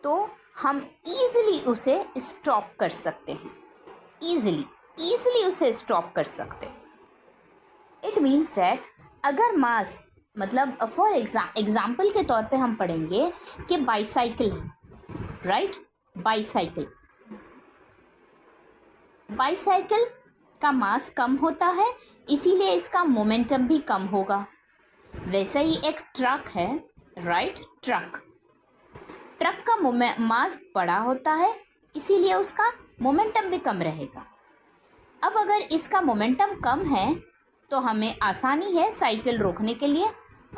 तो हम ईज़िली उसे स्टॉप कर सकते हैं, ईज़िली उसे स्टॉप कर सकते हैं। इट मीन्स डैट अगर मास मतलब फॉर एग्जाम्पल के तौर पे हम पढ़ेंगे कि बाईसाइकिल है, राइट। बाईसाइकिल का मास कम होता है, इसीलिए इसका मोमेंटम भी कम होगा। वैसे ही एक ट्रक है, राइट। ट्रक का मास बड़ा होता है, इसीलिए उसका मोमेंटम भी कम रहेगा। अब अगर इसका मोमेंटम कम है तो हमें आसानी है साइकिल रोकने के लिए,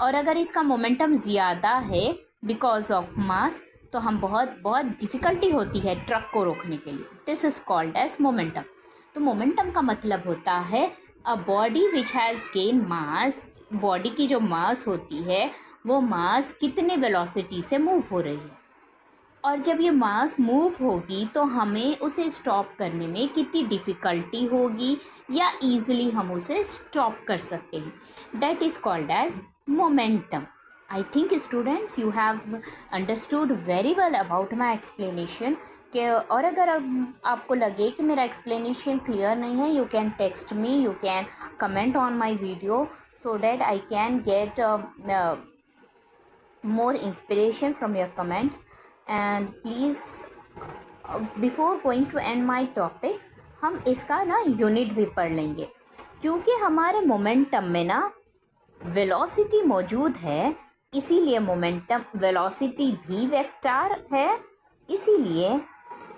और अगर इसका मोमेंटम ज़्यादा है बिकॉज ऑफ मास तो हम बहुत डिफ़िकल्टी होती है ट्रक को रोकने के लिए। This is called as momentum. तो मोमेंटम का मतलब होता है a body which has gain mass. Body की जो मास होती है वो मास कितने वेलोसिटी से मूव हो रही है, और जब ये मास मूव होगी तो हमें उसे स्टॉप करने में कितनी डिफ़िकल्टी होगी या ईज़िली हम उसे स्टॉप कर सकते हैं। That is called as momentum. I think students you have understood very well about my explanation. कि और अगर आपको लगे कि मेरा एक्सप्लेनेशन क्लियर नहीं है, you can text me, you can comment on my video so that I can get more inspiration from your comment. And please before going to end my topic, हम इसका ना यूनिट भी पढ़ लेंगे, क्योंकि हमारे मोमेंटम में ना वेलोसिटी मौजूद है, इसीलिए मोमेंटम वेलोसिटी भी वेक्टर है,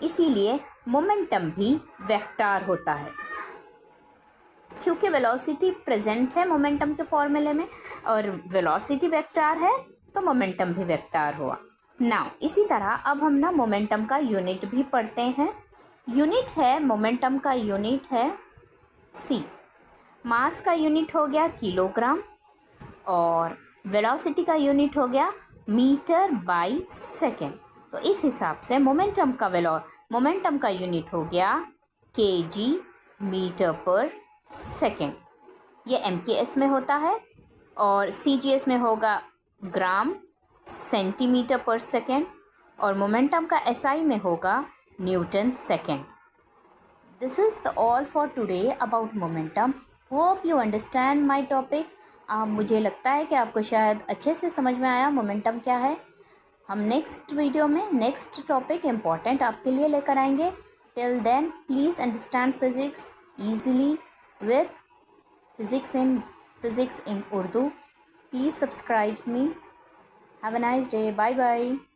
इसीलिए मोमेंटम भी वेक्टर होता है। क्योंकि वेलोसिटी प्रेजेंट है मोमेंटम के फॉर्मूले में और वेलोसिटी वेक्टर है तो मोमेंटम भी वेक्टर हुआ। नाउ इसी तरह अब हम ना मोमेंटम का यूनिट भी पढ़ते हैं। यूनिट है, मोमेंटम का यूनिट है सी। मास का यूनिट हो गया किलोग्राम, और वेलोसिटी का यूनिट हो गया मीटर बाय सेकेंड। तो इस हिसाब से मोमेंटम का यूनिट हो गया केजी, मीटर पर सेकेंड। ये MKS में होता है, और CGS में होगा ग्राम, सेंटीमीटर पर सेकेंड, और मोमेंटम का SI में होगा Newton second. This is the all for today about momentum. Hope you understand my topic. मुझे लगता है कि आपको शायद अच्छे से समझ में आया मोमेंटम क्या है। हम नेक्स्ट वीडियो में नेक्स्ट टॉपिक इम्पॉर्टेंट आपके लिए लेकर आएंगे। Till then please understand physics easily with physics in Urdu. Please subscribe me. Have a nice day. Bye bye.